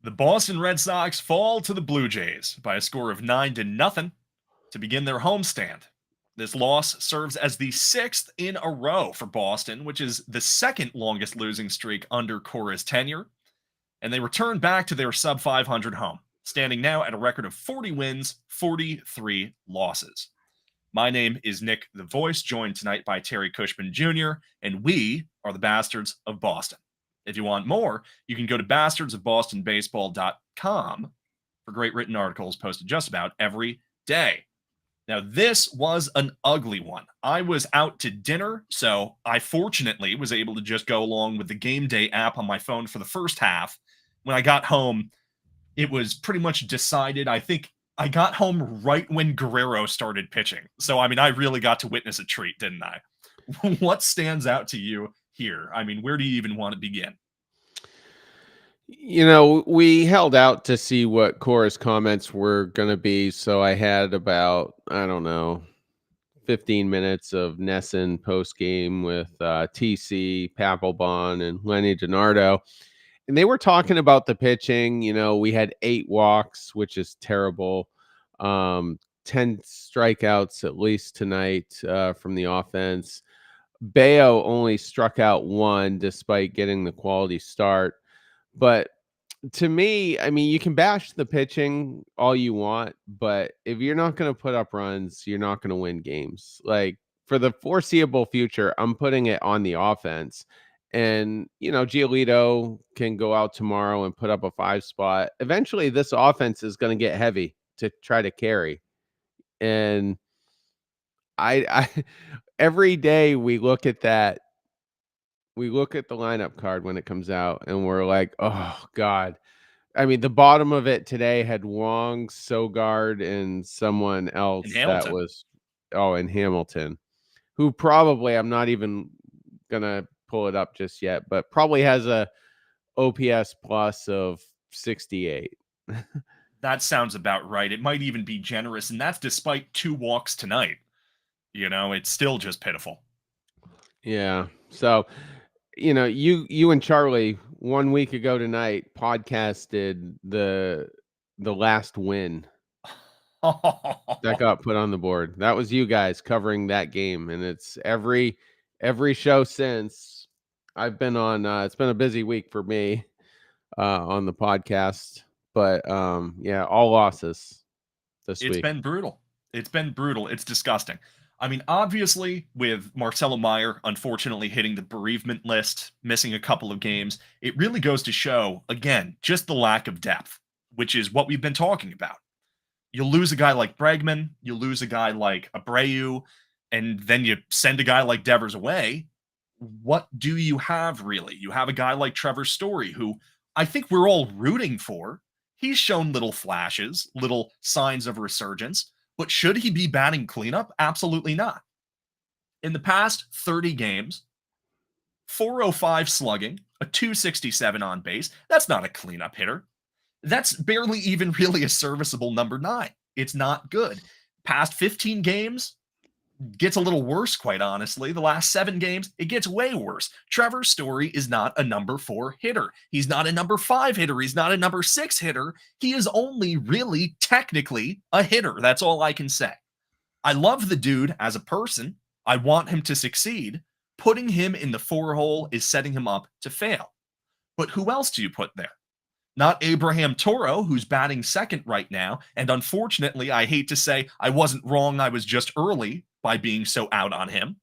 The Boston Red Sox fall to the Blue Jays by a score of 9-0 to begin their homestand. This loss serves as the sixth in a row for Boston, which is the second longest losing streak under Cora's tenure. And they return back to their sub 500 home, standing now at a record of 40 wins, 43 losses. My name is Nick the Voice, joined tonight by Terry Cushman Jr., and we are the Bastards of Boston. If you want more, you can go to bastardsofbostonbaseball.com for great written articles posted just about every day. Now, this was an ugly one. I was out to dinner, so I fortunately was able to just go along with the Game Day app on my phone for the first half. When I got home, it was pretty much decided. I think I got home right when Guerrero started pitching. So, I mean, I really got to witness a treat, didn't I? What stands out to you here? I mean, where do you even want to begin? You know, we held out to see what Cora's comments were going to be. So I had about, 15 minutes of Nesson post game with TC, Papelbon, and Lenny DiNardo. And they were talking about the pitching. You know, we had 8 walks, which is terrible. 10 strikeouts at least tonight from the offense. Bayo only struck out 1 despite getting the quality start. But to me, I mean, you can bash the pitching all you want, but if you're not going to put up runs, you're not going to win games. Like for the foreseeable future, I'm putting it on the offense. And, Giolito can go out tomorrow and put up a 5 spot. Eventually, this offense is going to get heavy to try to carry. And I every day we look at that. We look at the lineup card when it comes out and we're like, oh, God. I mean, the bottom of it today had Wong, Sogard, and someone In else that Hamilton. was, in Hamilton, who probably, I'm not even going to pull it up just yet, but probably has a OPS plus of 68. That sounds about right. It might even be generous, and that's despite 2 walks tonight. It's still just pitiful. Yeah. So, you and Charlie 1 week ago tonight podcasted the last win that got put on the board. That was you guys covering that game, and it's every show since. I've been on. It's been a busy week for me on the podcast, but yeah, all losses this It's week. been brutal. It's been brutal. It's disgusting. I mean, obviously, with Marcelo Meyer unfortunately hitting the bereavement list, missing a couple of games, it really goes to show, again, just the lack of depth, which is what we've been talking about. You lose a guy like Bregman, you lose a guy like Abreu, and then you send a guy like Devers away. What do you have, really? You have a guy like Trevor Story, who I think we're all rooting for. He's shown little flashes, little signs of resurgence, but should he be batting cleanup? Absolutely not. In the past 30 games, 405 slugging, a 267 on base. That's not a cleanup hitter. That's barely even really a serviceable number 9. It's not good. Past 15 games, gets a little worse, quite honestly. The last 7 games, it gets way worse. Trevor Story is not a number 4 hitter. He's not a number 5 hitter. He's not a number 6 hitter. He is only really technically a hitter. That's all I can say. I love the dude as a person. I want him to succeed. Putting him in the 4 hole is setting him up to fail. But who else do you put there? Not Abraham Toro, who's batting second right now. And unfortunately, I hate to say I wasn't wrong. I was just early by being so out on him.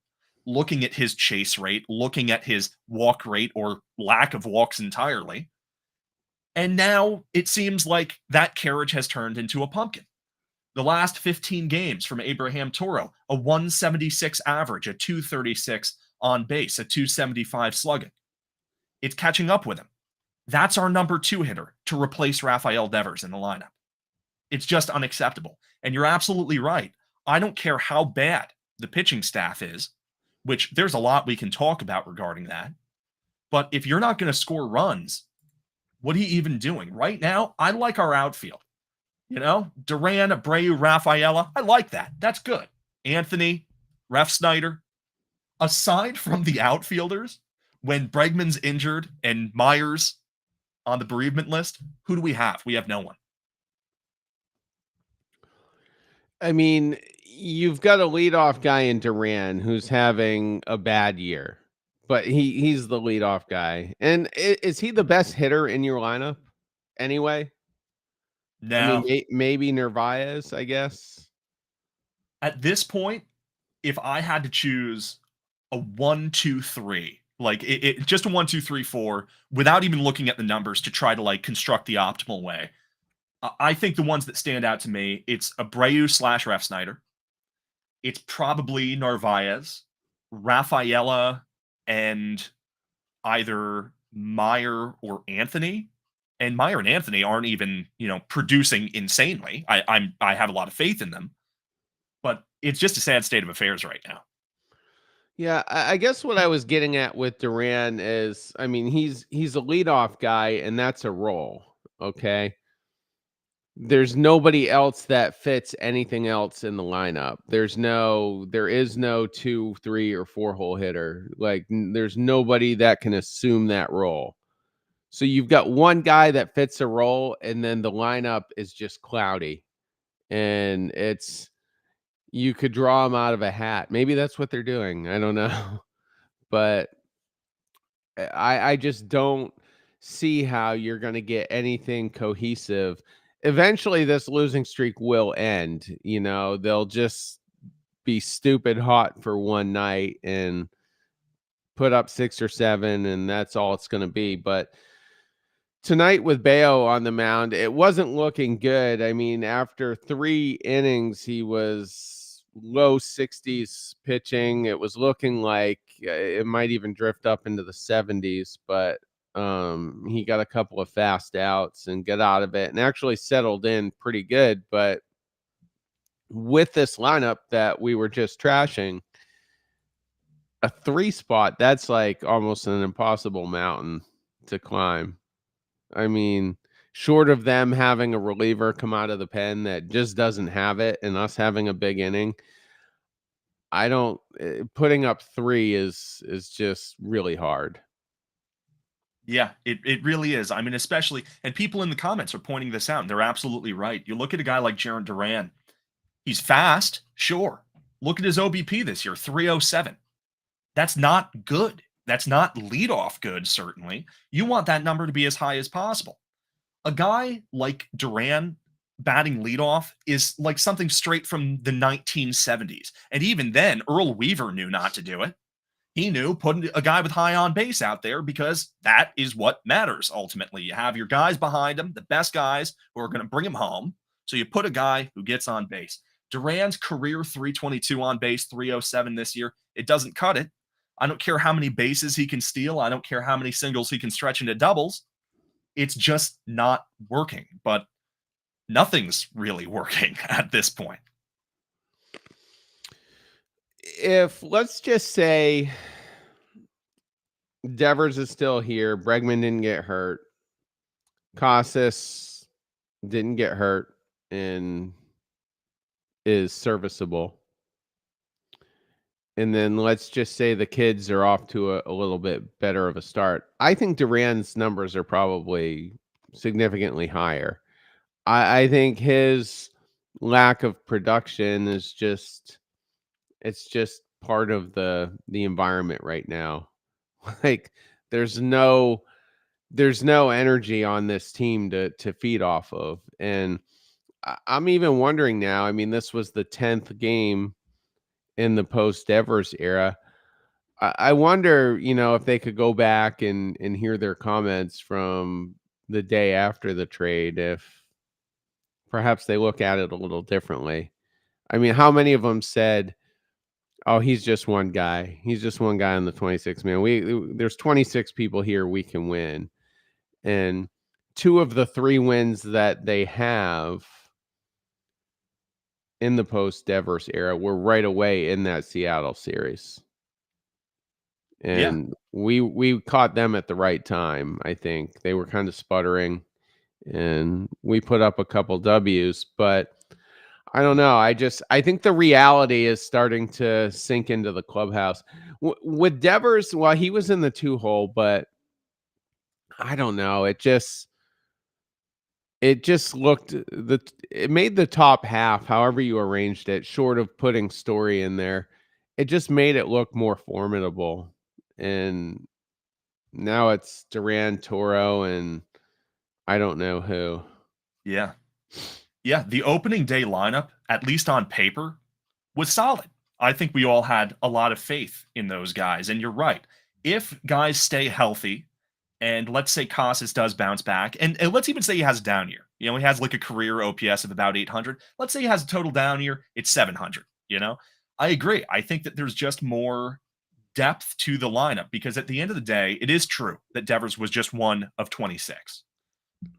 Looking at his chase rate, looking at his walk rate or lack of walks entirely. And now it seems like that carriage has turned into a pumpkin. The last 15 games from Abraham Toro, a 176 average, a 236 on base, a 275 slugging. It's catching up with him. That's our number 2 hitter to replace Rafael Devers in the lineup. It's just unacceptable. And you're absolutely right. I don't care how bad the pitching staff is, which there's a lot we can talk about regarding that. But if you're not going to score runs, what are you even doing? Right now, I like our outfield. Duran, Abreu, Rafaela, I like that. That's good. Anthony, Refsnyder. Aside from the outfielders, when Bregman's injured and Myers on the bereavement list, who do we have? We have no one. I mean, you've got a leadoff guy in Duran who's having a bad year, but he's the leadoff guy. And is he the best hitter in your lineup anyway? I mean, Now, maybe Narvaez, I guess. at this point, if I had to choose a 1, 2, 3, like just a 1, 2, 3, 4, without even looking at the numbers to try to like construct the optimal way, I think the ones that stand out to me, it's Abreu / Ref Snyder. It's probably Narvaez, Rafaela, and either Meyer or Anthony. And Meyer and Anthony aren't even, producing insanely. I have a lot of faith in them, but it's just a sad state of affairs right now. Yeah, I guess what I was getting at with Duran is, I mean, he's a leadoff guy, and that's a role. Okay. There's nobody else that fits anything else in the lineup. There is no 2, 3, or 4 hole hitter. Like there's nobody that can assume that role. So you've got one guy that fits a role, and then the lineup is just cloudy. And you could draw him out of a hat. Maybe that's what they're doing. I don't know. But I just don't see how you're going to get anything cohesive. Eventually, this losing streak will end. They'll just be stupid hot for one night and put up 6 or 7, and that's all it's going to be. But tonight with Bayo on the mound, it wasn't looking good. I mean, after 3 innings, he was low 60s pitching. It was looking like it might even drift up into the 70s, but he got a couple of fast outs and got out of it and actually settled in pretty good. But with this lineup that we were just trashing, a 3 spot, that's like almost an impossible mountain to climb. I mean, short of them having a reliever come out of the pen that just doesn't have it and us having a big inning, putting up 3 is just really hard. Yeah, it really is. I mean, especially, and people in the comments are pointing this out, and they're absolutely right. You look at a guy like Jarren Duran, he's fast, sure. Look at his OBP this year, 307. That's not good. That's not leadoff good, certainly. You want that number to be as high as possible. A guy like Duran batting leadoff is like something straight from the 1970s. And even then, Earl Weaver knew not to do it. He knew putting a guy with high on base out there because that is what matters ultimately. You have your guys behind him, the best guys who are going to bring him home. So you put a guy who gets on base. Duran's career 322 on base, 307 this year. It doesn't cut it. I don't care how many bases he can steal. I don't care how many singles he can stretch into doubles. It's just not working. But nothing's really working at this point. If let's just say Devers is still here, Bregman didn't get hurt, Casas didn't get hurt and is serviceable, and then let's just say the kids are off to a little bit better of a start, I think Duran's numbers are probably significantly higher. I think his lack of production is just part of the environment right now. Like there's no energy on this team to feed off of. And I'm even wondering now, I mean, this was the 10th game in the post Devers era. I wonder, if they could go back and hear their comments from the day after the trade, if perhaps they look at it a little differently. I mean, how many of them said, "Oh, he's just one guy. He's just one guy on the 26 man. There's 26 people here. We can win." And 2 of the 3 wins that they have in the post Devers era were right away in that Seattle series. And we caught them at the right time. I think they were kind of sputtering, and we put up a couple W's, but I don't know. I think the reality is starting to sink into the clubhouse. With Devers, well, he was in the 2 hole, but I don't know. It just looked it made the top half, however you arranged it, short of putting Story in there. It just made it look more formidable. And now it's Duran, Toro, and I don't know who. Yeah. Yeah, the opening day lineup, at least on paper, was solid. I think we all had a lot of faith in those guys. And you're right. If guys stay healthy, and let's say Casas does bounce back, and let's even say he has a down year. You know, he has like a career OPS of about 800. Let's say he has a total down year, it's 700. You know, I agree. I think that there's just more depth to the lineup because at the end of the day, it is true that Devers was just one of 26.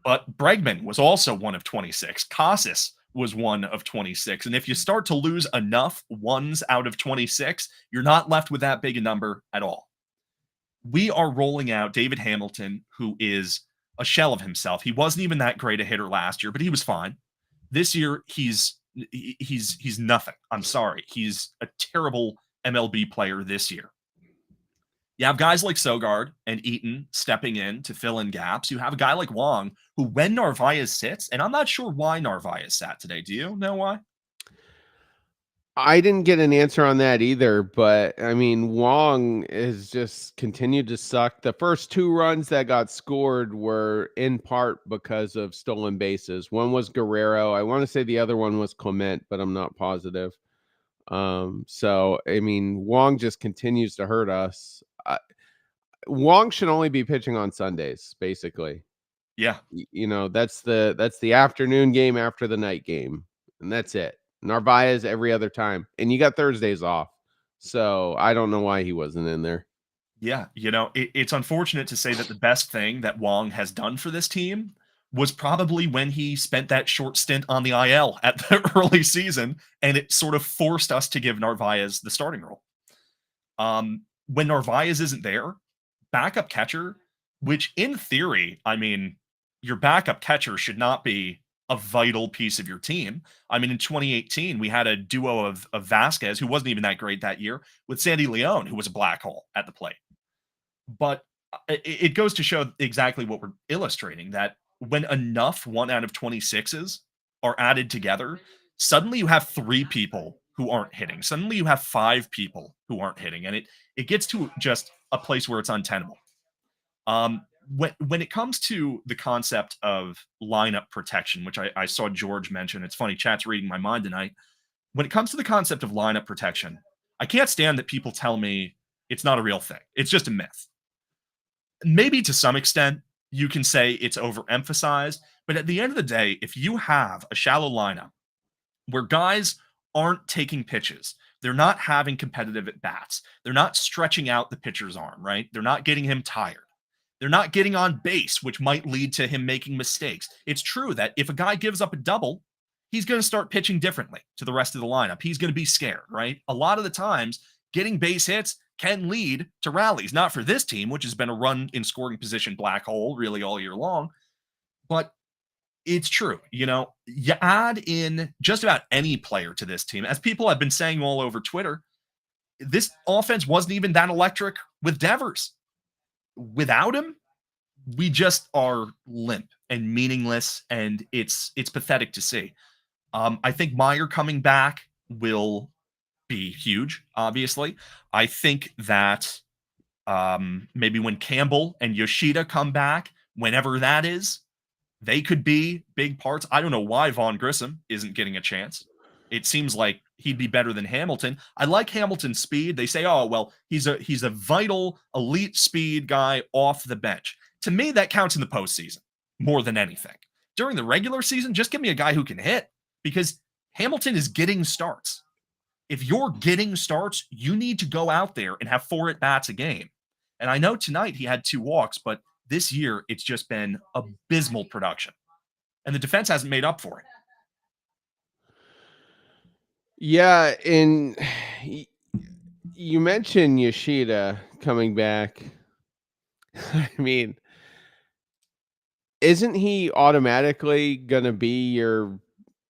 But Bregman was also one of 26. Casas was one of 26. And if you start to lose enough ones out of 26, you're not left with that big a number at all. We are rolling out David Hamilton, who is a shell of himself. He wasn't even that great a hitter last year, but he was fine. This year, he's nothing. I'm sorry. He's a terrible MLB player this year. You have guys like Sogard and Eaton stepping in to fill in gaps. You have a guy like Wong, who when Narvaez sits, and I'm not sure why Narvaez sat today. Do you know why? I didn't get an answer on that either, but I mean, Wong has just continued to suck. The first 2 runs that got scored were in part because of stolen bases. One was Guerrero. I want to say the other one was Clement, but I'm not positive. So I mean, Wong just continues to hurt us. Wong should only be pitching on Sundays, basically. Yeah. You know, that's the afternoon game after the night game, and that's it. Narvaez every other time, and you got Thursdays off. So I don't know why he wasn't in there. Yeah. You know, it's unfortunate to say that the best thing that Wong has done for this team was probably when he spent that short stint on the IL at the early season, and it sort of forced us to give Narvaez the starting role. When Narvaez isn't there, backup catcher, which in theory, I mean, your backup catcher should not be a vital piece of your team. I mean, in 2018, we had a duo of Vasquez, who wasn't even that great that year, with Sandy Leone, who was a black hole at the plate. But it goes to show exactly what we're illustrating that when enough 1 out of 26s are added together, suddenly you have 3 people who aren't hitting. Suddenly you have 5 people who aren't hitting. And it gets to just a place where it's untenable. When it comes to the concept of lineup protection, which I saw George mention, it's funny, chat's reading my mind tonight. When it comes to the concept of lineup protection, I can't stand that people tell me it's not a real thing. It's just a myth. Maybe to some extent, you can say it's overemphasized, but at the end of the day, if you have a shallow lineup where guys aren't taking pitches, they're not having competitive at bats, they're not stretching out the pitcher's arm, right? They're not getting him tired. They're not getting on base, which might lead to him making mistakes. It's true that if a guy gives up a double, he's going to start pitching differently to the rest of the lineup. He's going to be scared, right? A lot of the times, getting base hits can lead to rallies. Not for this team, which has been a run in scoring position black hole really all year long, but it's true. You know, you add in just about any player to this team, as people have been saying all over Twitter, this offense wasn't even that electric with Devers. Without him, we just are limp and meaningless, and it's pathetic to see. I think Meyer coming back will be huge. Obviously, I think that maybe when Campbell and Yoshida come back, whenever that is, they could be big parts. I don't know why Vaughn Grissom isn't getting a chance. It seems like he'd be better than Hamilton. I like Hamilton's speed. They say, "Oh, well, he's a vital elite speed guy off the bench." To me, that counts in the postseason more than anything. During the regular season, just give me a guy who can hit because Hamilton is getting starts. If you're getting starts, you need to go out there and have 4 at bats a game. And I know tonight he had 2 walks, but this year it's just been abysmal production. And the defense hasn't made up for it. Yeah, and y- you mentioned Yoshida coming back. I mean, isn't he automatically gonna be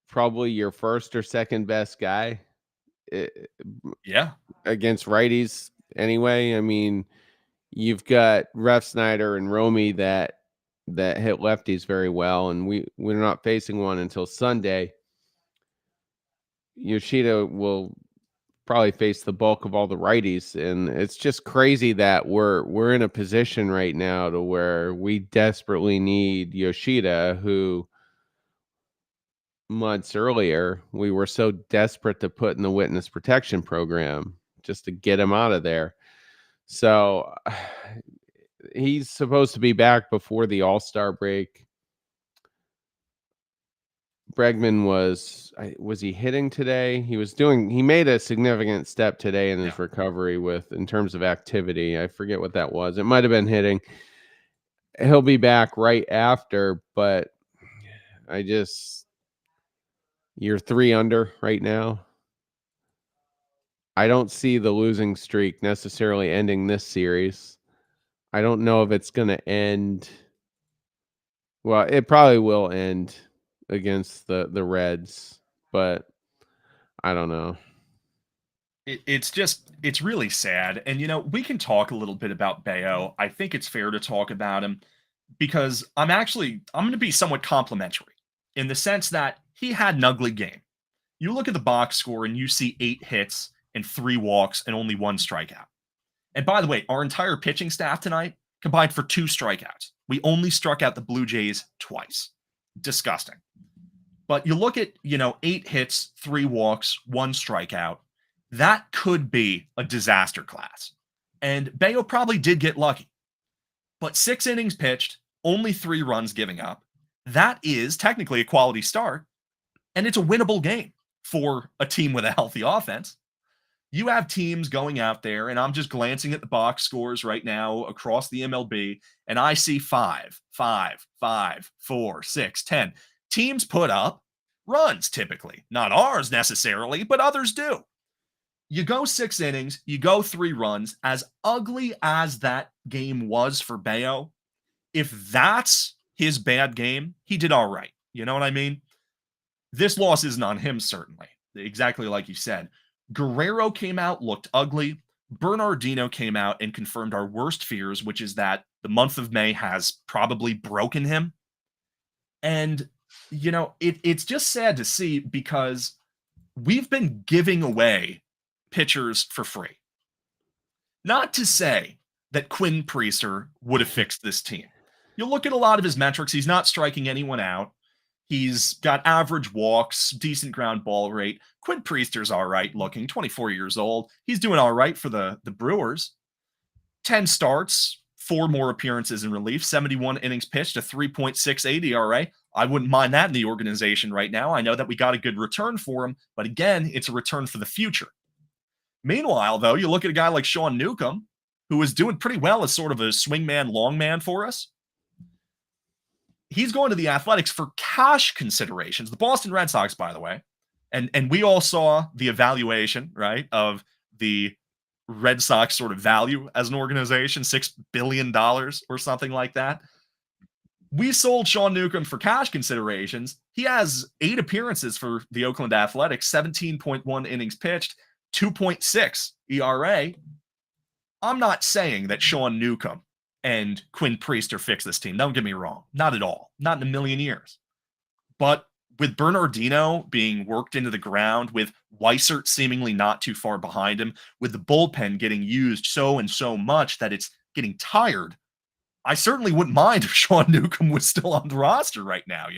probably your first or second best guy eh, Yeah. against righties anyway? I mean, you've got Ref Snyder and Romy that hit lefties very well, and we're not facing one until Sunday. Yoshida will probably face the bulk of all the righties, and it's just crazy that we're in a position right now to where we desperately need Yoshida, who months earlier we were so desperate to put in the witness protection program just to get him out of there. So he's supposed to be back before the All-Star break. Bregman was he hitting today? He made a significant step today in his recovery in terms of activity. I forget what that was. It might have been hitting. He'll be back right after, but you're 3 under right now. I don't see the losing streak necessarily ending this series. I don't know if it's going to end. Well, it probably will end against the Reds, but I don't know. It's really sad. And, we can talk a little bit about Bello. I think it's fair to talk about him because I'm going to be somewhat complimentary in the sense that he had an ugly game. You look at the box score and you see 8 hits and 3 walks and only 1 strikeout. And by the way, our entire pitching staff tonight combined for 2 strikeouts. We only struck out the Blue Jays twice. Disgusting. But you look at, 8 hits, 3 walks, 1 strikeout. That could be a disaster class. And Bello probably did get lucky. But 6 innings pitched, only 3 runs giving up. That is technically a quality start. And it's a winnable game for a team with a healthy offense. You have teams going out there, and I'm just glancing at the box scores right now across the MLB, and I see 5, 5, 5, 4, 6, 10. Teams put up runs typically. Not ours necessarily, but others do. You go 6 innings, you go 3 runs. As ugly as that game was for Bello, if that's his bad game, he did all right. You know what I mean? This loss isn't on him, certainly. Exactly like you said. Guerrero came out, looked ugly. Bernardino came out and confirmed our worst fears, which is that the month of May has probably broken him. And, it's just sad to see because we've been giving away pitchers for free. Not to say that Quinn Priester would have fixed this team. You look at a lot of his metrics, he's not striking anyone out. He's got average walks, decent ground ball rate. Quinn Priester's all right looking, 24 years old. He's doing all right for the Brewers. 10 starts, 4 more appearances in relief, 71 innings pitched, a 3.68 ERA. I wouldn't mind that in the organization right now. I know that we got a good return for him, but again, it's a return for the future. Meanwhile, though, you look at a guy like Sean Newcomb, who is doing pretty well as sort of a swingman, longman for us. He's going to the Athletics for cash considerations. The Boston Red Sox, by the way, and we all saw the evaluation, right, of the Red Sox sort of value as an organization, $6 billion or something like that. We sold Sean Newcomb for cash considerations. He has 8 appearances for the Oakland Athletics, 17.1 innings pitched, 2.6 ERA. I'm not saying that Sean Newcomb and Quinn Priester fix this team. Don't get me wrong. Not at all. Not in a million years. But with Bernardino being worked into the ground, with Weissert seemingly not too far behind him, with the bullpen getting used so and so much that it's getting tired, I certainly wouldn't mind if Sean Newcomb was still on the roster right now,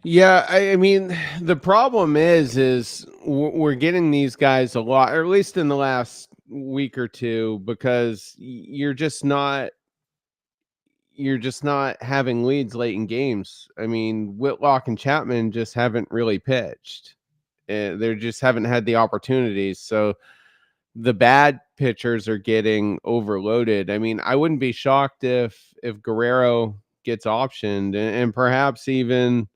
Yeah, I mean, the problem is we're getting these guys a lot, or at least in the last week or two, because you're just not having leads late in games. I mean, Whitlock and Chapman just haven't really pitched. They just haven't had the opportunities. So the bad pitchers are getting overloaded. I mean, I wouldn't be shocked if Guerrero gets optioned and perhaps even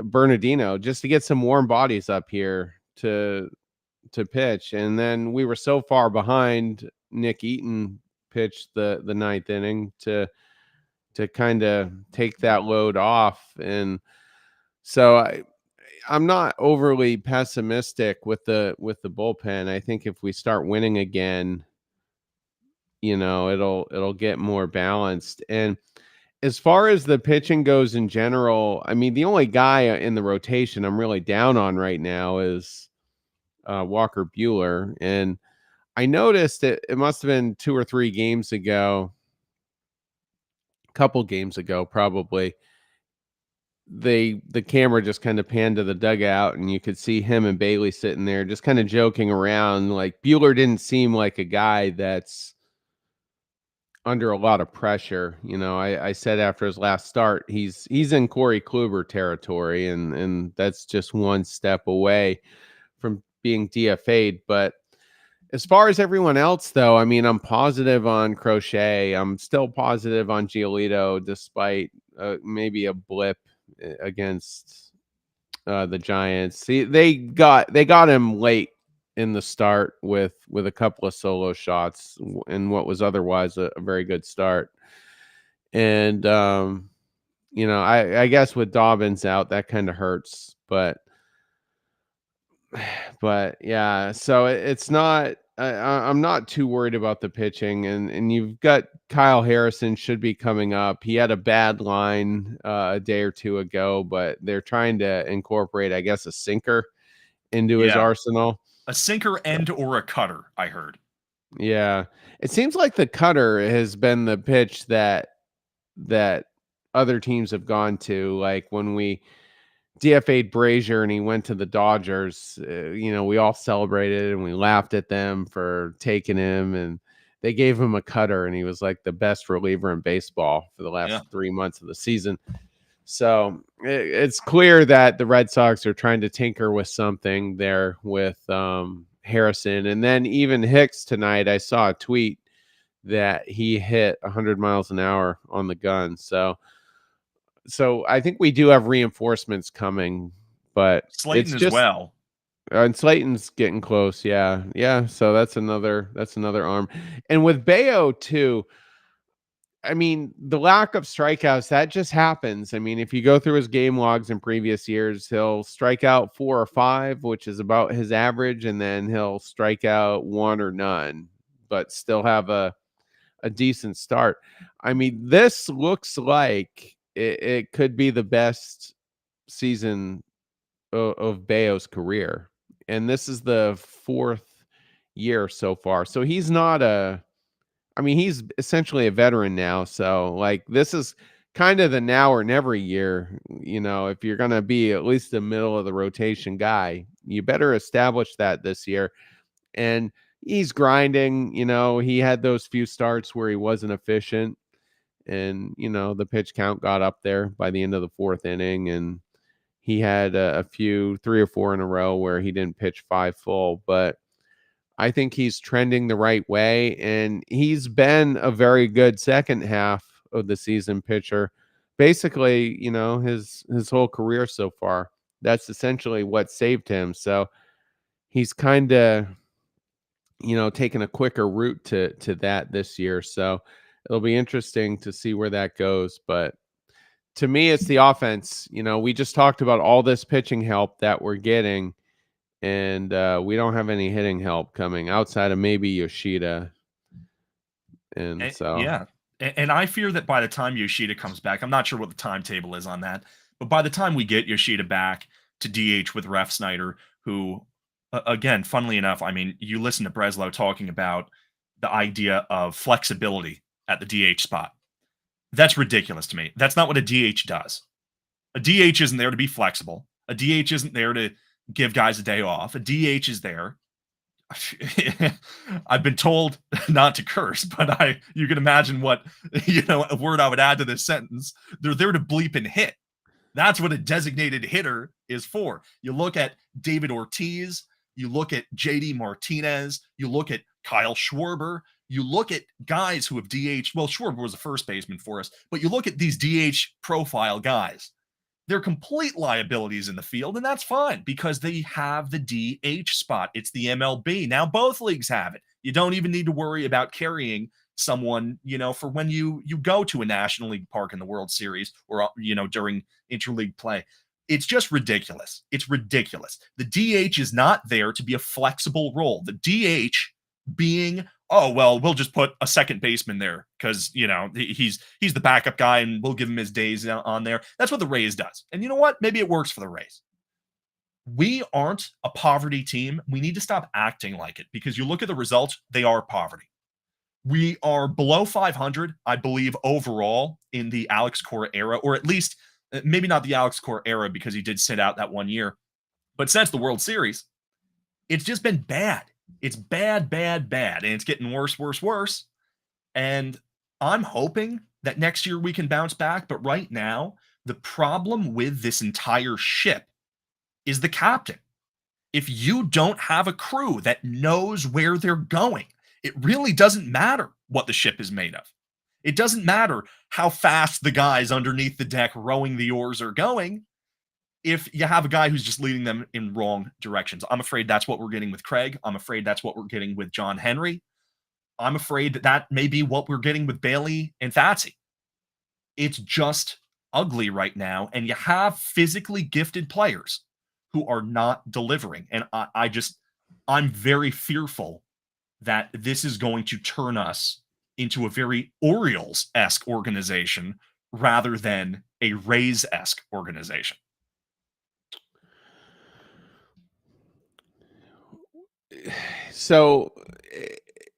Bernardino, just to get some warm bodies up here to pitch. And then we were so far behind. Nick Eaton pitched the 9th inning to kind of take that load off. And so I'm not overly pessimistic with the bullpen. I think if we start winning again, it'll get more balanced. And as far as the pitching goes in general, I mean, the only guy in the rotation I'm really down on right now is Walker Bueller. And I noticed it must have been 2 or 3 games ago, a couple games ago, probably. The camera just kind of panned to the dugout, and you could see him and Bailey sitting there just kind of joking around. Like, Bueller didn't seem like a guy that's under a lot of pressure. I said after his last start, he's in Corey Kluber territory, and that's just one step away from being DFA'd. But as far as everyone else, though, I mean, I'm positive on Crochet. I'm still positive on Giolito, despite maybe a blip against the Giants. See, they got him late in the start with a couple of solo shots in what was otherwise a very good start. And I guess with Dobbins out, that kind of hurts, but yeah, so it's not. I'm not too worried about the pitching, and you've got Kyle Harrison should be coming up. He had a bad line a day or two ago, but they're trying to incorporate, I guess, a sinker into his Yeah, arsenal. a sinker and or a cutter, I heard. Yeah, it seems like the cutter has been the pitch that other teams have gone to. Like when we DFA'd Brazier and he went to the Dodgers, we all celebrated and we laughed at them for taking him, and they gave him a cutter and he was like the best reliever in baseball for the Yeah. last 3 months of the season. So it's clear that the Red Sox are trying to tinker with something there with Harrison. And then even Hicks tonight, I saw a tweet that he hit 100 miles an hour on the gun. So I think we do have reinforcements coming, but it's Slayton as just well. and Slayton's getting close. Yeah. Yeah. So that's another arm. And with Bayo too, I mean, the lack of strikeouts, that just happens. I mean, if you go through his game logs in previous years, he'll strike out 4 or 5, which is about his average, and then he'll strike out 1 or none, but still have a decent start. I mean, this looks like it could be the best season of Bayo's career. And this is the 4th year so far. So he's not he's essentially a veteran now. So like this is kind of the now or never year. If you're going to be at least the middle of the rotation guy, you better establish that this year. And he's grinding. He had those few starts where he wasn't efficient, and the pitch count got up there by the end of the 4th inning, and he had a few 3 or 4 in a row where he didn't pitch 5 full. But I think he's trending the right way, and he's been a very good second half of the season pitcher. Basically, his whole career so far. That's essentially what saved him. So he's kind of taking a quicker route to that this year. So it'll be interesting to see where that goes. But to me, it's the offense. We just talked about all this pitching help that we're getting, and we don't have any hitting help coming outside of maybe Yoshida. And so, Yeah. And I fear that by the time Yoshida comes back, I'm not sure what the timetable is on that, but by the time we get Yoshida back to DH with Ref Snyder, who, again, funnily enough, I mean, you listen to Breslow talking about the idea of flexibility at the DH spot. That's ridiculous to me. That's not what a DH does. A DH isn't there to be flexible. A DH isn't there to give guys a day off. A DH is there. I've been told not to curse, but you can imagine what a word I would add to this sentence. They're there to bleep and hit. That's what a designated hitter is for. You look at David Ortiz, you look at JD Martinez, you look at Kyle Schwarber, you look at guys who have DH. Well, Schwarber was a first baseman for us, but you look at these DH profile guys. They're complete liabilities in the field, and that's fine because they have the DH spot. It's the MLB. Now both leagues have it. You don't even need to worry about carrying someone, for when you go to a National League park in the World Series or, during interleague play. It's just ridiculous. It's ridiculous. The DH is not there to be a flexible role. The DH being oh well, we'll just put a second baseman there because he's the backup guy and we'll give him his days on there. That's what the Rays does, and you know what? Maybe it works for the Rays. We aren't a poverty team. We need to stop acting like it because you look at the results; they are poverty. We are below 500, I believe, overall in the Alex Cora era, or at least maybe not the Alex Cora era because he did sit out that 1 year, but since the World Series, it's just been bad. It's bad, bad, bad, and it's getting worse, worse, worse. And I'm hoping that next year we can bounce back. But right now, the problem with this entire ship is the captain. If you don't have a crew that knows where they're going, it really doesn't matter what the ship is made of. It doesn't matter how fast the guys underneath the deck rowing the oars are going if you have a guy who's just leading them in wrong directions. I'm afraid that's what we're getting with Craig. I'm afraid that's what we're getting with John Henry. I'm afraid that may be what we're getting with Bailey and Fatsy. It's just ugly right now, and you have physically gifted players who are not delivering. And I'm very fearful that this is going to turn us into a very Orioles-esque organization rather than a Rays-esque organization. So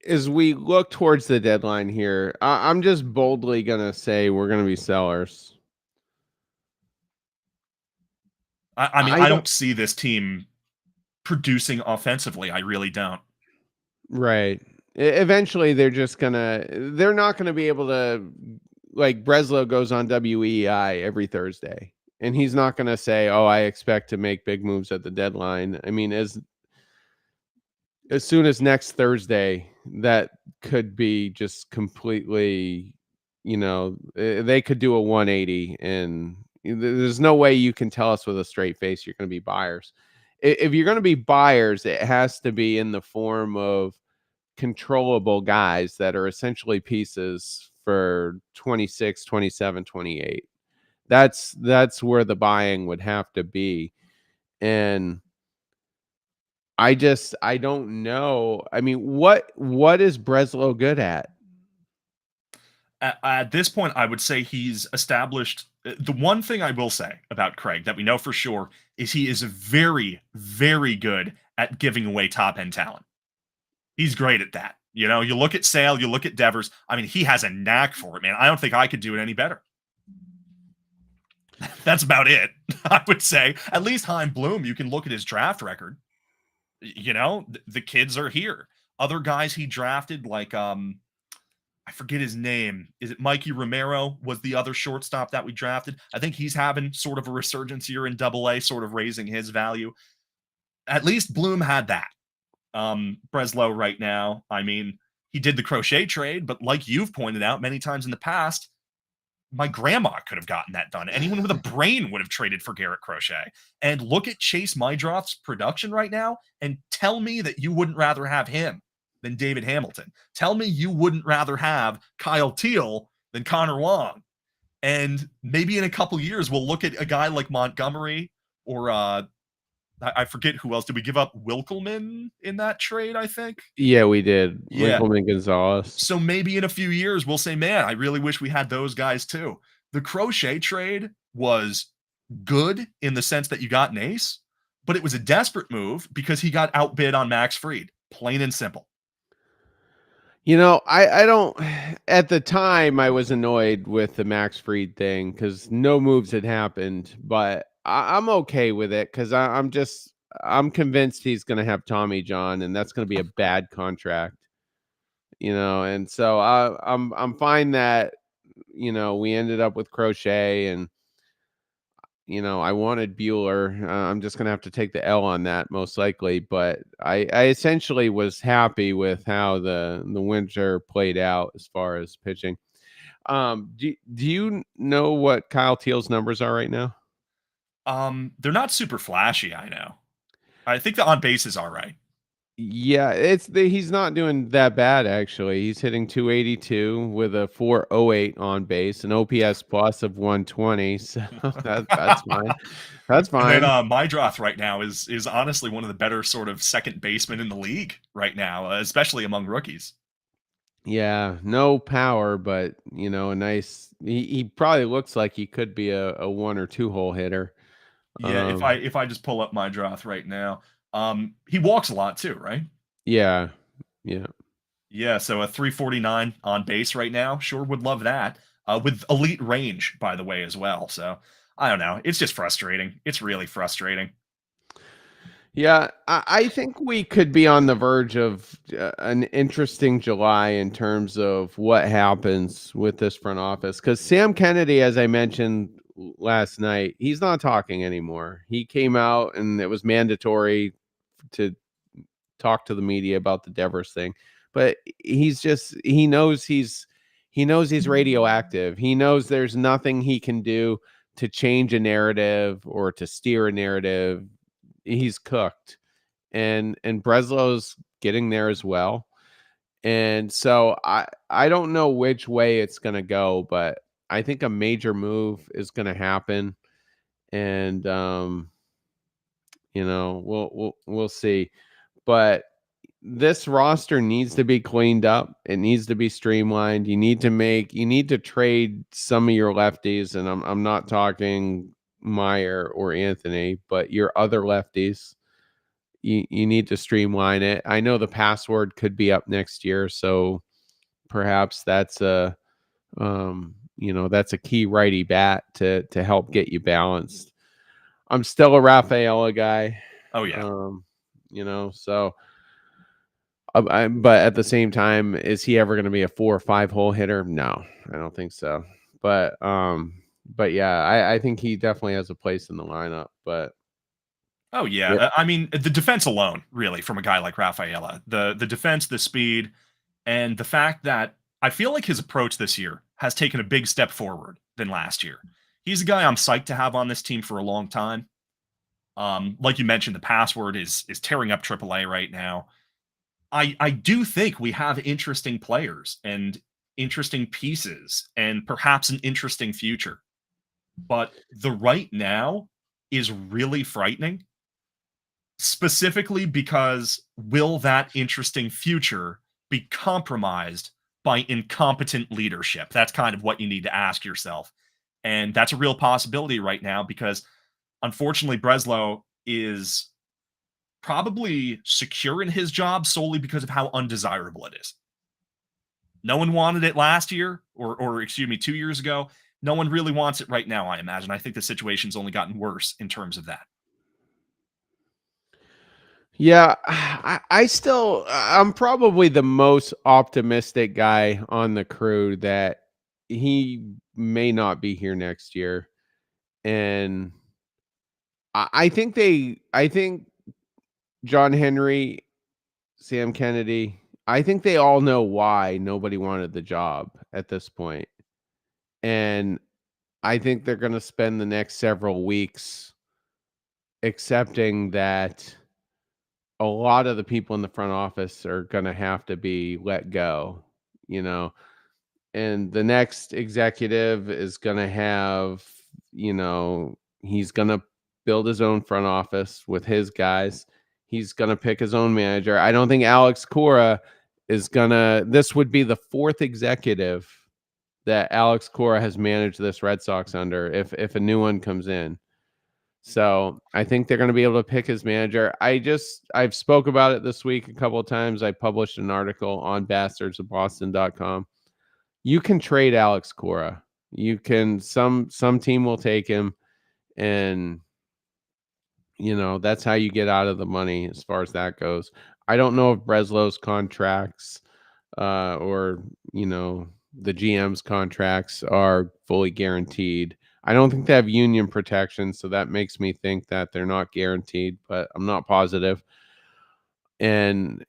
as we look towards the deadline here, I'm just boldly going to say we're going to be sellers. I mean, I don't see this team producing offensively. I really don't. Right. Eventually, they're not going to be able to, like Breslow goes on WEI every Thursday, and he's not going to say, oh, I expect to make big moves at the deadline. I mean, as soon as next Thursday, that could be just completely, they could do a 180, and there's no way you can tell us with a straight face you're going to be buyers. If you're going to be buyers, it has to be in the form of controllable guys that are essentially pieces for 26, 27, 28. That's where the buying would have to be. And I don't know. I mean, what is Breslow good at? At this point, I would say he's established. The one thing I will say about Craig that we know for sure is he is very, very good at giving away top end talent. He's great at that. You look at Sale, you look at Devers. I mean, he has a knack for it, man. I don't think I could do it any better. That's about it, I would say. At least Chaim Bloom, you can look at his draft record. The kids are here. Other guys he drafted, like I forget his name. Is it Mikey Romero was the other shortstop that we drafted? I think he's having sort of a resurgence here in AA, sort of raising his value. At least Bloom had that. Breslow right now, I mean, he did the Crochet trade, but like you've pointed out many times in the past, my grandma could have gotten that done. Anyone with a brain would have traded for Garrett Crochet. And look at Chase Meidroth's production right now and tell me that you wouldn't rather have him than David Hamilton. Tell me you wouldn't rather have Kyle Teal than Connor Wong. And maybe in a couple years, we'll look at a guy like Montgomery or I forget who else. Did we give up Wilkelman in that trade, I think? Yeah, we did. Yeah. Wilkelman Gonzalez. So maybe in a few years, we'll say, man, I really wish we had those guys too. The Crochet trade was good in the sense that you got an ace, but it was a desperate move because he got outbid on Max Fried, plain and simple. I don't, at the time I was annoyed with the Max Fried thing because no moves had happened, but I'm okay with it because I'm convinced he's going to have Tommy John, and that's going to be a bad contract, and so I'm fine that, we ended up with Crochet, and, I wanted Bueller. I'm just going to have to take the L on that most likely, but I essentially was happy with how the winter played out as far as pitching. Do you know what Kyle Teal's numbers are right now? They're not super flashy, I know. I think the on bases are right. Yeah, he's not doing that bad actually. He's hitting 282 with a 408 on base, an OPS plus of 120. So that's fine. That's fine. And then Meidroth right now is honestly one of the better sort of second basemen in the league right now, especially among rookies. Yeah, no power, but a nice. He probably looks like he could be a one or two hole hitter. Yeah, Um, if I just pull up my draft right now, he walks a lot too, right? yeah, yeah. Yeah, so a 349 on base right now. Sure would love that. With elite range, by the way, as well. So I don't know. It's just frustrating. It's really frustrating. Yeah, I think we could be on the verge of an interesting July in terms of what happens with this front office. Because Sam Kennedy, as I mentioned last night, he's not talking anymore. He came out and it was mandatory to talk to the media about the Devers thing, but he knows he's radioactive. He knows there's nothing he can do to change a narrative or to steer a narrative. He's cooked, and Breslow's getting there as well. And so I don't know which way it's going to go, but I think a major move is going to happen, and we'll see. But this roster needs to be cleaned up. It needs to be streamlined. You need to trade some of your lefties, and I'm not talking Meyer or Anthony, but your other lefties. You need to streamline it. I know the password could be up next year, so perhaps that's a key righty bat to help get you balanced. I'm still a Rafaela guy, Oh yeah. um, so but at the same time, is he ever going to be a 4 or 5 hole hitter? No, I don't think so. But yeah, I think he definitely has a place in the lineup. But Oh yeah. yeah, I mean, the defense alone, really, from a guy like Rafaela, the defense, the speed, and the fact that I feel like his approach this year has taken a big step forward than last year. He's a guy I'm psyched to have on this team for a long time. Like you mentioned, the password is tearing up AAA right now. I do think we have interesting players and interesting pieces and perhaps an interesting future. But the right now is really frightening, specifically because will that interesting future be compromised by incompetent leadership? That's kind of what you need to ask yourself. And that's a real possibility right now because unfortunately Breslow is probably secure in his job solely because of how undesirable it is. No one wanted it last year, or excuse me, 2 years ago. No one really wants it right now, I imagine. I think the situation's only gotten worse in terms of that. yeah, I'm probably the most optimistic guy on the crew that he may not be here next year, and I think John Henry, Sam Kennedy, I think they all know why nobody wanted the job at this point. And I think they're going to spend the next several weeks accepting that a lot of the people in the front office are going to have to be let go, you know. And the next executive is going to have, he's going to build his own front office with his guys. He's going to pick his own manager. I don't think Alex Cora this would be the fourth executive that Alex Cora has managed this Red Sox under if a new one comes in. So I think they're going to be able to pick his manager. I've spoke about it this week a couple of times. I published an article on bastardsofboston.com. You can trade Alex Cora. You can some team will take him, and that's how you get out of the money as far as that goes. I don't know if Breslow's contracts or the GM's contracts are fully guaranteed. I don't think they have union protection, so that makes me think that they're not guaranteed, but I'm not positive. And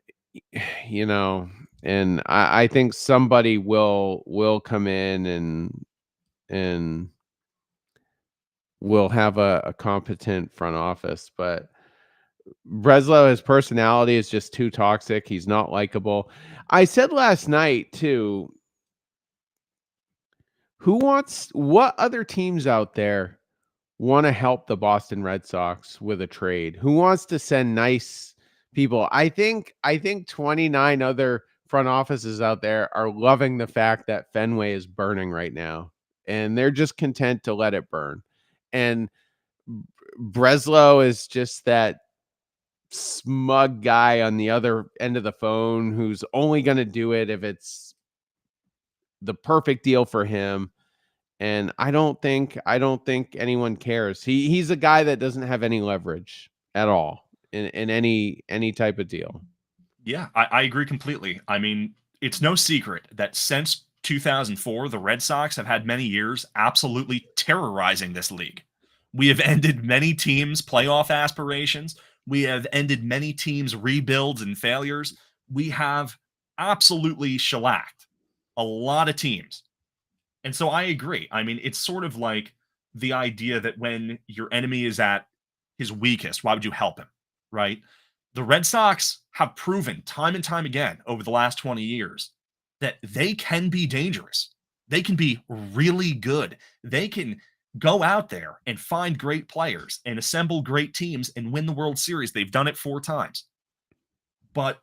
you know, and I think somebody will come in and will have a competent front office, but Breslow, his personality is just too toxic. He's not likable. I said last night too, what other teams out there want to help the Boston Red Sox with a trade? Who wants to send nice people? I think 29 other front offices out there are loving the fact that Fenway is burning right now, and they're just content to let it burn. And Breslow is just that smug guy on the other end of the phone who's only going to do it if it's the perfect deal for him. And I don't think anyone cares. He's a guy that doesn't have any leverage at all in any type of deal. Yeah, I agree completely. I mean, it's no secret that since 2004, the Red Sox have had many years absolutely terrorizing this league. We have ended many teams' playoff aspirations. We have ended many teams' rebuilds and failures. We have absolutely shellacked a lot of teams. And so I agree. I mean, it's sort of like the idea that when your enemy is at his weakest, why would you help him? Right? The Red Sox have proven time and time again over the last 20 years that they can be dangerous. They can be really good. They can go out there and find great players and assemble great teams and win the World Series. They've done it 4 times. But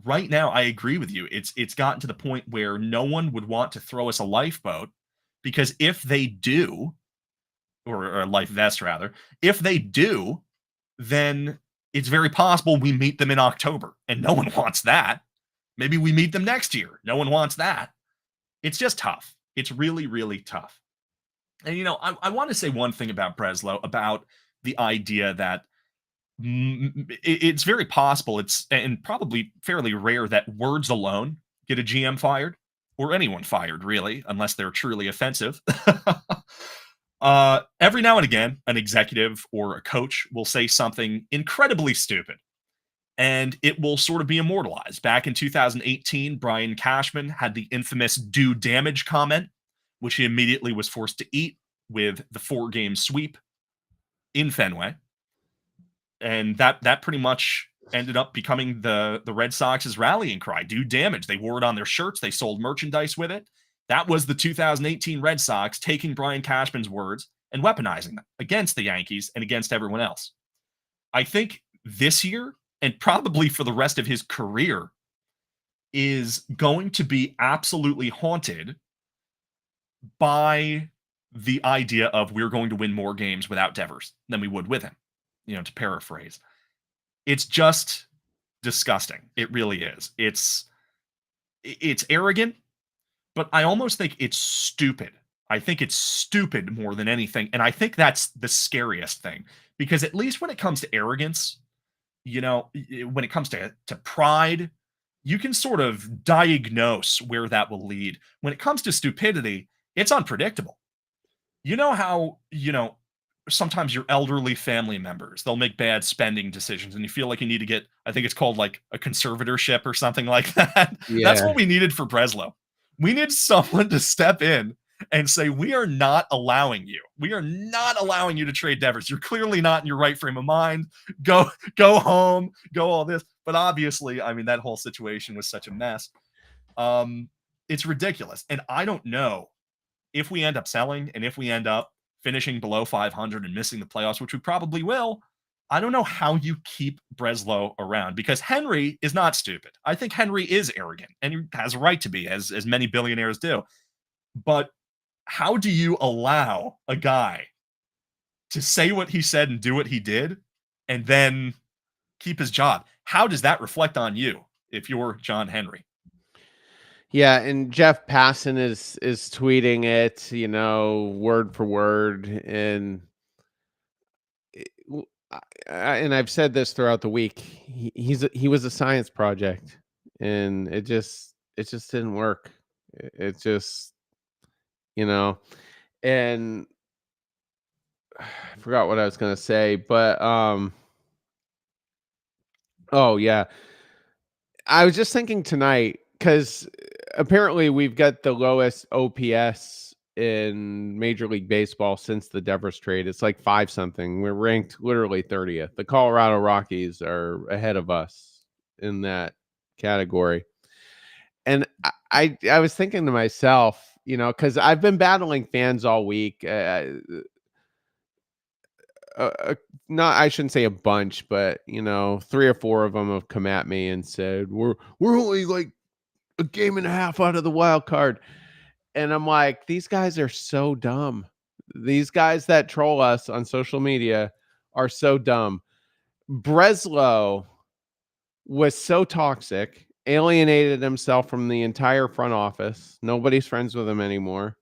right now, I agree with you. It's gotten to the point where no one would want to throw us a lifeboat, because if they do, or a life vest rather, if they do, then it's very possible we meet them in October, and no one wants that. Maybe we meet them next year. No one wants that. It's just tough. It's really, really tough. And I want to say one thing about Breslow, about the idea that it's very possible, and probably fairly rare, that words alone get a GM fired, or anyone fired, really, unless they're truly offensive. Every now and again, an executive or a coach will say something incredibly stupid, and it will sort of be immortalized. Back in 2018, Brian Cashman had the infamous "do damage" comment, which he immediately was forced to eat with the 4-game sweep in Fenway. And that pretty much ended up becoming the Red Sox's rallying cry: do damage. They wore it on their shirts. They sold merchandise with it. That was the 2018 Red Sox taking Brian Cashman's words and weaponizing them against the Yankees and against everyone else. I think this year, and probably for the rest of his career, is going to be absolutely haunted by the idea of we're going to win more games without Devers than we would with him, to paraphrase. It's just disgusting. It really is. It's arrogant, but I almost think it's stupid. I think it's stupid more than anything. And I think that's the scariest thing, because at least when it comes to arrogance, when it comes to pride, you can sort of diagnose where that will lead. When it comes to stupidity, it's unpredictable. You know how, sometimes your elderly family members, they'll make bad spending decisions and you feel like you need to get, I think it's called like a conservatorship or something like that. That's Yeah. what we needed for Breslow. We need someone to step in and say, we are not allowing you. We are not allowing you to trade Devers. You're clearly not in your right frame of mind. Go home, go all this. But obviously, I mean, that whole situation was such a mess. It's ridiculous. And I don't know if we end up selling, and if we end up finishing below 500 and missing the playoffs, which we probably will. I don't know how you keep Breslow around, because Henry is not stupid. I think Henry is arrogant, and he has a right to be, as many billionaires do. But how do you allow a guy to say what he said and do what he did and then keep his job? How does that reflect on you if you're John Henry? Yeah, and Jeff Passan is tweeting it, word for word, and and I've said this throughout the week. He was a science project, and it just didn't work. It just, and I forgot what I was gonna say, but oh yeah, I was just thinking tonight, because apparently we've got the lowest OPS in Major League Baseball since the Devers trade. It's like 5 something. We're ranked literally 30th. The Colorado Rockies are ahead of us in that category. And I was thinking to myself, because I've been battling fans all week. Not, I shouldn't say a bunch, but 3 or 4 of them have come at me and said we're only like a game and a half out of the wild card. And I'm like, these guys are so dumb. These guys that troll us on social media are so dumb. Breslow was so toxic, alienated himself from the entire front office. Nobody's friends with him anymore.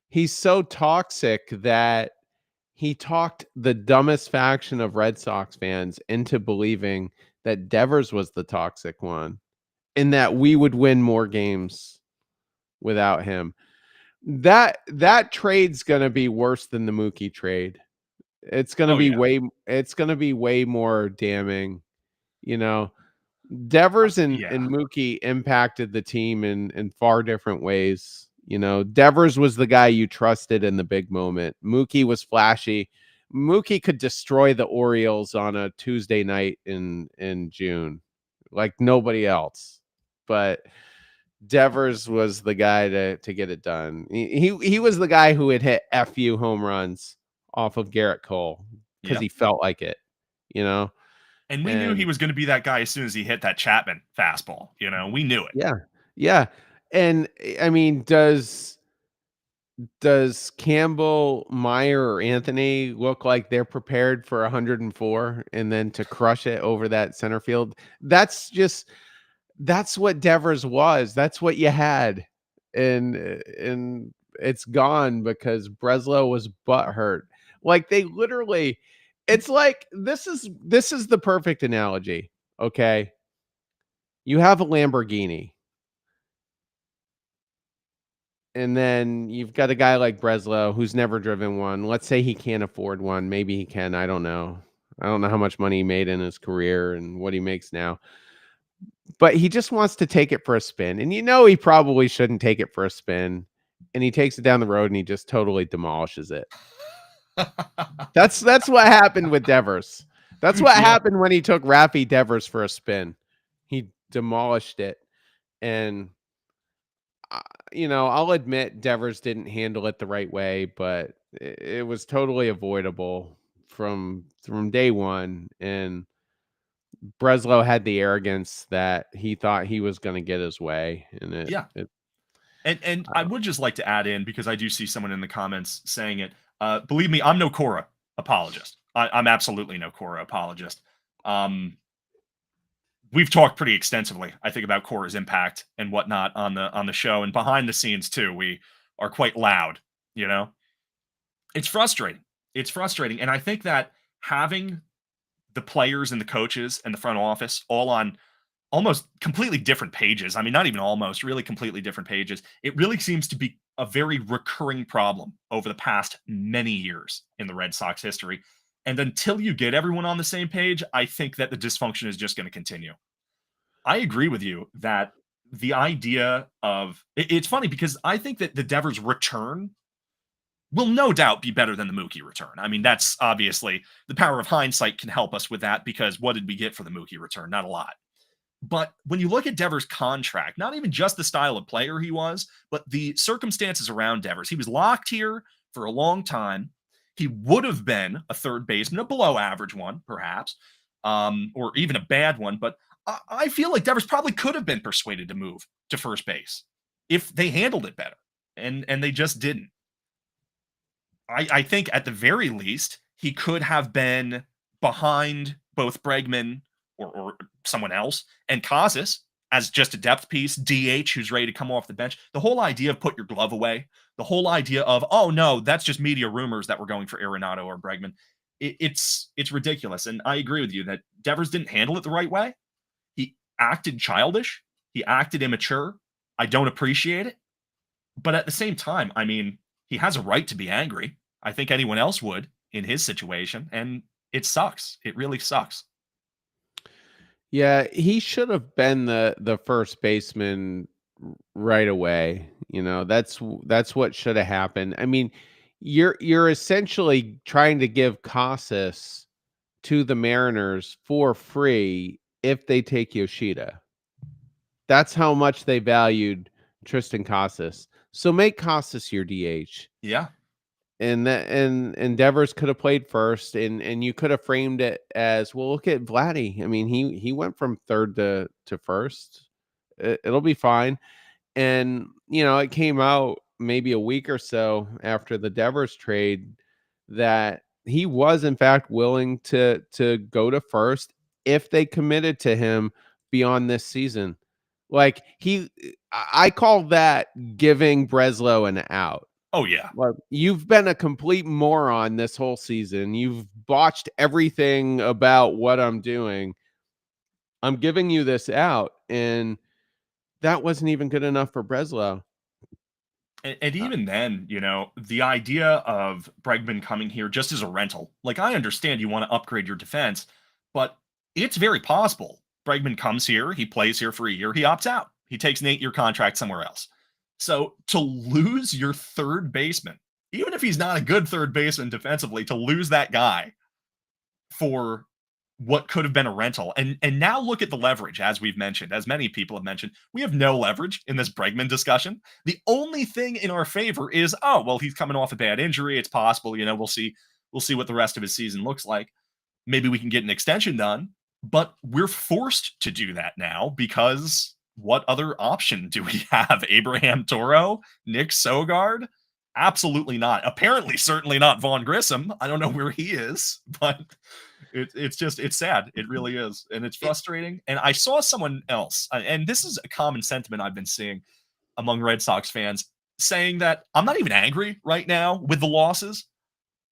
He's so toxic that he talked the dumbest faction of Red Sox fans into believing that Devers was the toxic one and that we would win more games without him. That trade's gonna be worse than the Mookie trade. It's gonna Oh be yeah. way more damning. You know, Devers Yeah. and Mookie impacted the team in far different ways. You know, Devers was the guy you trusted in the big moment. Mookie was flashy. Mookie could destroy the Orioles on a Tuesday night in June, like nobody else. But Devers was the guy to get it done. He was the guy who had hit FU home runs off of Garrett Cole because Yeah. he felt like it, you know. And we knew he And was going to be that guy as soon as he hit that Chapman fastball. We knew it. yeah. And I mean, does Campbell, Meyer, or Anthony look like they're prepared for 104 and then to crush it over that center field? That's what Devers was. That's what you had. And it's gone because Breslow was butthurt. Like they literally, it's like this is the perfect analogy. Okay. You have a Lamborghini. And then you've got a guy like Breslow who's never driven one. Let's say he can't afford one. Maybe he can. I don't know. I don't know how much money he made in his career and what he makes now. But he just wants to take it for a spin. And he probably shouldn't take it for a spin. And he takes it down the road and he just totally demolishes it. That's what happened with Devers. That's what happened when he took Rafi Devers for a spin. He demolished it. And I'll admit Devers didn't handle it the right way, but it was totally avoidable from day one. And Breslow had the arrogance that he thought he was going to get his way, and Yeah. And I would just like to add in, because I do see someone in the comments saying it. Believe me, I'm no Cora apologist. I'm absolutely no Cora apologist. We've talked pretty extensively, I think, about Cora's impact and whatnot on the show, and behind the scenes too. We are quite loud. It's frustrating. It's frustrating, and I think that having the players and the coaches and the front office all on almost completely different pages. I mean, not even almost, really completely different pages. It really seems to be a very recurring problem over the past many years in the Red Sox history. And until you get everyone on the same page, I think that the dysfunction is just going to continue. I agree with you that the idea of it's funny because I think that the Devers return will no doubt be better than the Mookie return. I mean, that's obviously the power of hindsight can help us with that, because what did we get for the Mookie return? Not a lot. But when you look at Devers' contract, not even just the style of player he was, but the circumstances around Devers, he was locked here for a long time. He would have been a third baseman, a below average one, perhaps, or even a bad one. But I feel like Devers probably could have been persuaded to move to first base if they handled it better, and they just didn't. I think at the very least, he could have been behind both Bregman or someone else and Casas as just a depth piece, DH who's ready to come off the bench. The whole idea of put your glove away, the whole idea of, oh no, that's just media rumors that we're going for Arenado or Bregman. It's ridiculous. And I agree with you that Devers didn't handle it the right way. He acted childish. He acted immature. I don't appreciate it. But at the same time, I mean, he has a right to be angry. I think anyone else would in his situation. And it sucks. It really sucks. Yeah, he should have been the first baseman right away. That's what should have happened. I mean, you're essentially trying to give Casas to the Mariners for free if they take Yoshida. That's how much they valued Triston Casas. So make Casas your DH. Yeah. And Devers could have played first, and you could have framed it as, well, look at Vladdy. I mean, he went from third to first. It'll be fine. And, it came out maybe a week or so after the Devers trade that he was in fact willing to go to first if they committed to him beyond this season. Like I call that giving Breslow an out. Oh yeah. Like, you've been a complete moron this whole season. You've botched everything about what I'm doing. I'm giving you this out, and that wasn't even good enough for Breslow. And even then, the idea of Bregman coming here just as a rental, like I understand you want to upgrade your defense, but it's very possible Bregman comes here, he plays here for a year, he opts out, he takes an 8-year contract somewhere else. So to lose your third baseman, even if he's not a good third baseman defensively, to lose that guy for what could have been a rental. And now look at the leverage, as we've mentioned, as many people have mentioned. We have no leverage in this Bregman discussion. The only thing in our favor is, oh, well, he's coming off a bad injury. It's possible, we'll see what the rest of his season looks like. Maybe we can get an extension done, but we're forced to do that now because what other option do we have? Abraham Toro, Nick Sogard? Absolutely not. Apparently, certainly not Vaughn Grissom. I don't know where he is, but it's sad. It really is. And it's frustrating. And I saw someone else, and this is a common sentiment I've been seeing among Red Sox fans, saying that I'm not even angry right now with the losses.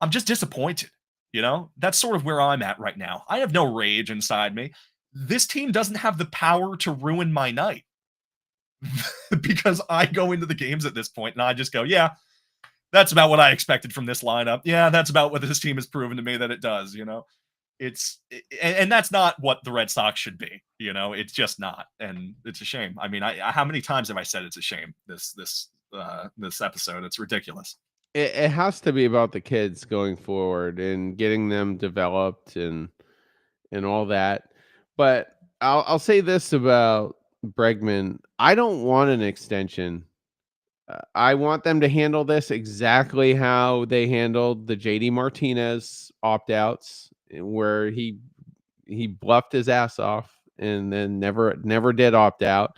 I'm just disappointed. That's sort of where I'm at right now. I have no rage inside me. This team doesn't have the power to ruin my night because I go into the games at this point and I just go, yeah, that's about what I expected from this lineup. Yeah, that's about what this team has proven to me that it does. And that's not what the Red Sox should be. It's just not, and it's a shame. I mean, how many times have I said it's a shame this episode? It's ridiculous. It has to be about the kids going forward and getting them developed and all that. But I'll say this about Bregman: I don't want an extension. I want them to handle this exactly how they handled the JD Martinez opt-outs, where he bluffed his ass off and then never did opt out.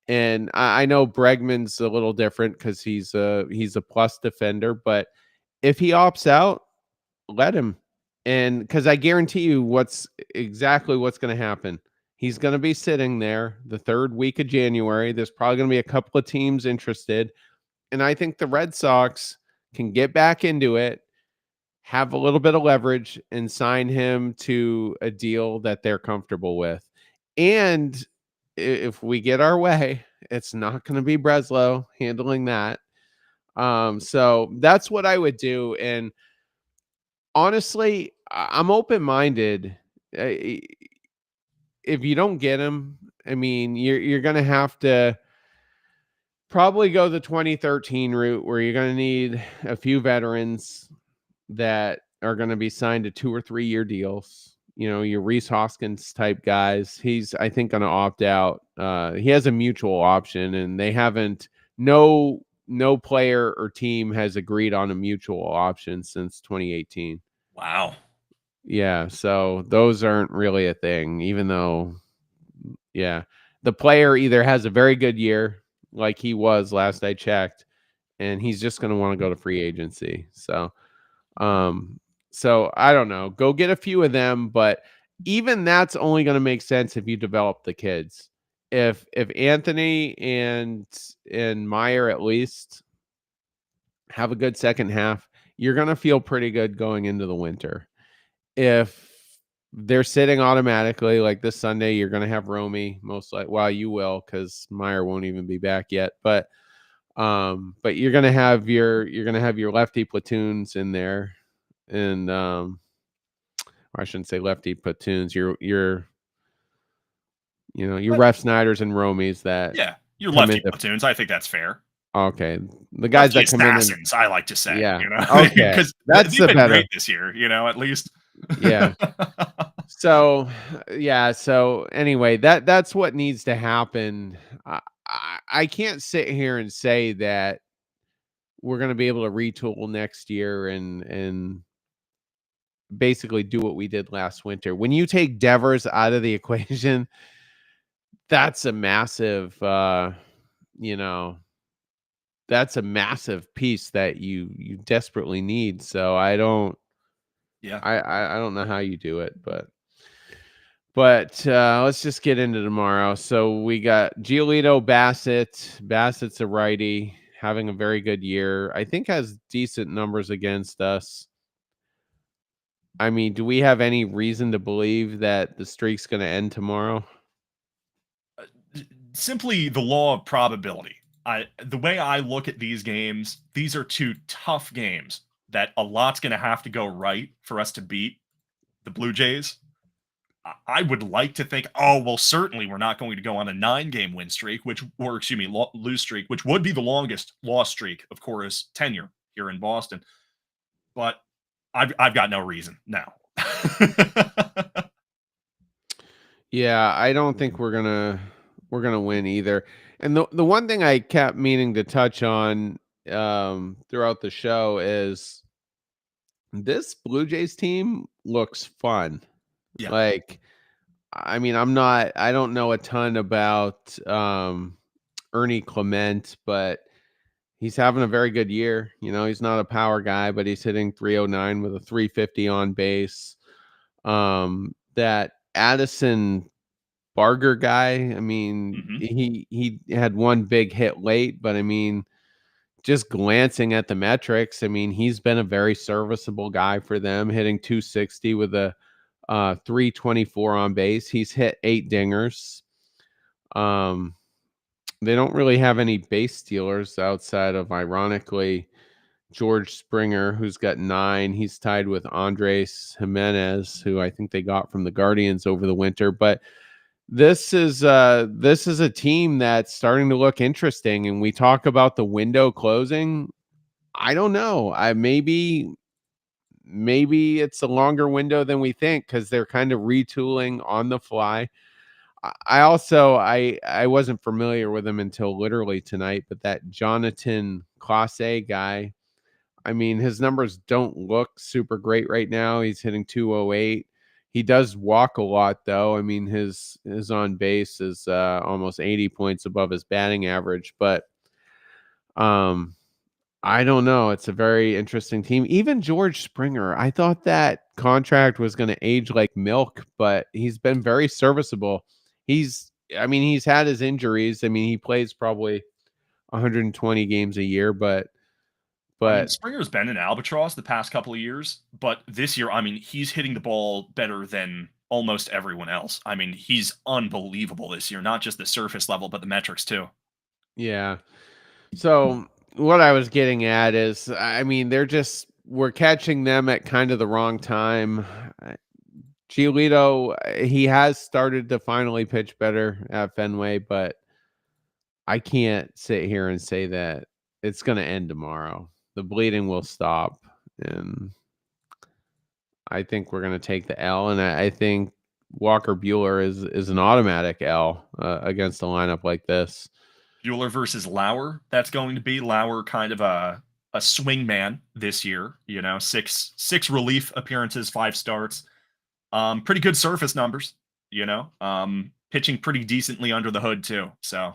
And I know Bregman's a little different because he's a plus defender, but if he opts out, let him. And because I guarantee you what's going to happen. He's going to be sitting there the third week of January. There's probably going to be a couple of teams interested. And I think the Red Sox can get back into it, have a little bit of leverage, and sign him to a deal that they're comfortable with. And if we get our way, it's not going to be Breslow handling that. So that's what I would do. And honestly, I'm open-minded. If you don't get him, I mean, you're going to have to probably go the 2013 route, where you're going to need a few veterans that are going to be signed to 2 or 3 year deals. Your Rhys Hoskins type guys. He's, I think, going to opt out. He has a mutual option, and they haven't. No player or team has agreed on a mutual option since 2018. Wow. Yeah, so those aren't really a thing, even though, yeah, the player either has a very good year, like he was last I checked, and he's just going to want to go to free agency. So I don't know. Go get a few of them, but even that's only going to make sense if you develop the kids. If Anthony and Meyer at least have a good second half, you're going to feel pretty good going into the winter. If they're sitting automatically, like this Sunday, you're going to have Romy most likely. Well, you will, because Meyer won't even be back yet. But you're going to have your lefty platoons in there. And or I shouldn't say lefty platoons. Your Ref Snyders and Romies that your lefty platoons. I think that's fair. Okay, the guys lefty that come assassins, I like to say. Yeah. Okay, because that's they've been great this year. At least. Yeah. So anyway, that's what needs to happen. I can't sit here and say that we're going to be able to retool next year and basically do what we did last winter. When you take Devers out of the equation, that's a massive, you know, that's a massive piece that you desperately need. So Yeah. I don't know how you do it, but let's just get into tomorrow. So we got Giolito Bassett. Bassett's a righty, having a very good year. I think has decent numbers against us. I mean, do we have any reason to believe that the streak's going to end tomorrow? Simply the law of probability. The way I look at these games, these are two tough games that a lot's going to have to go right for us to beat the Blue Jays. I would like to think, oh, well, certainly we're not going to go on a 9-game win streak, or excuse me, lose streak, which would be the longest loss streak of Cora's tenure here in Boston. But I've got no reason now. Yeah, I don't think we're gonna win either. And the one thing I kept meaning to touch on throughout the show is this Blue Jays team looks fun. Yeah. Like, I mean, I don't know a ton about Ernie Clement, but he's having a very good year. You know, he's not a power guy, but he's hitting 309 with a 350 on base. That Addison Barger guy, I mean, Hmm. he had one big hit late, but I mean, just glancing at the metrics, I mean, he's been a very serviceable guy for them, hitting 260 with a 324 on base. He's hit 8 dingers. Um, they don't really have any base stealers outside of, ironically, George Springer, who's got 9. He's tied with Andres Jimenez, who I think they got from the Guardians over the winter. But this is a team that's starting to look interesting. And we talk about the window closing. I don't know. I maybe it's a longer window than we think because they're kind of retooling on the fly. I also I wasn't familiar with him until literally tonight, but that Jonathan Clase guy, I mean, his numbers don't look super great right now. He's hitting 208. He does walk a lot though. I mean, his on base is almost 80 points above his batting average, but um I don't know. It's a very interesting team. Even George Springer, I thought that contract was going to age like milk, but he's been very serviceable. I mean, he's had his injuries. I mean, he plays probably 120 games a year, but I mean, but Springer's been an albatross the past couple of years, but this year, I mean, he's hitting the ball better than almost everyone else. I mean, he's unbelievable this year, not just the surface level, but the metrics too. yeah. So what I was getting at is, I mean, we're catching them at kind of the wrong time. Giolito, he has started to finally pitch better at Fenway, but I can't sit here and say that it's going to end tomorrow. The bleeding will stop, and I think we're going to take the L. And I think Walker Bueller is an automatic L against a lineup like this. Bueller versus Lauer, that's going to be Lauer kind of a swing man this year, you know, six relief appearances, 5 starts. Pretty good surface numbers, you know. Pitching pretty decently under the hood too. So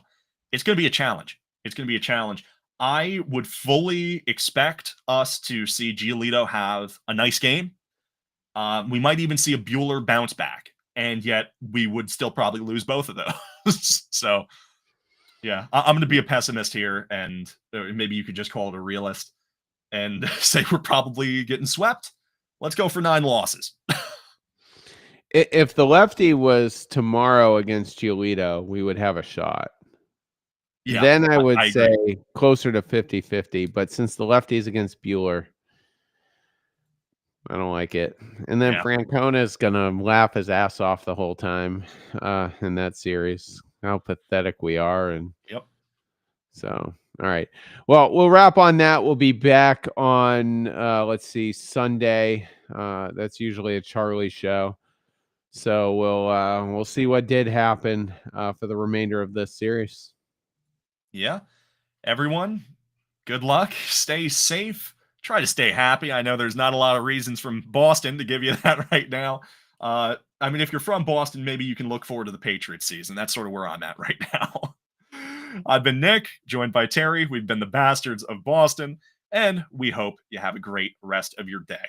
it's going to be a challenge. It's going to be a challenge. I would fully expect us to see Giolito have a nice game. We might even see a Bueller bounce back, and yet we would still probably lose both of those. So yeah, I'm going to be a pessimist here, and maybe you could just call it a realist and say we're probably getting swept. Let's go for 9 losses. If the lefty was tomorrow against Giolito, we would have a shot. Yeah, Then I would I agree. say closer to 50-50, but since the lefty is against Bueller, I don't like it. And then Yeah, Francona is gonna laugh his ass off the whole time in that series. How pathetic we are, and yep. so all right. Well, we'll wrap on that. We'll be back on let's see, Sunday. That's usually a Charlie show. So we'll see what did happen for the remainder of this series. Yeah. Everyone, good luck. Stay safe. Try to stay happy. I know there's not a lot of reasons from Boston to give you that right now. I mean, if you're from Boston, maybe you can look forward to the Patriots season. That's sort of where I'm at right now. I've been Nick, joined by Terry. We've been the Bastards of Boston, and we hope you have a great rest of your day.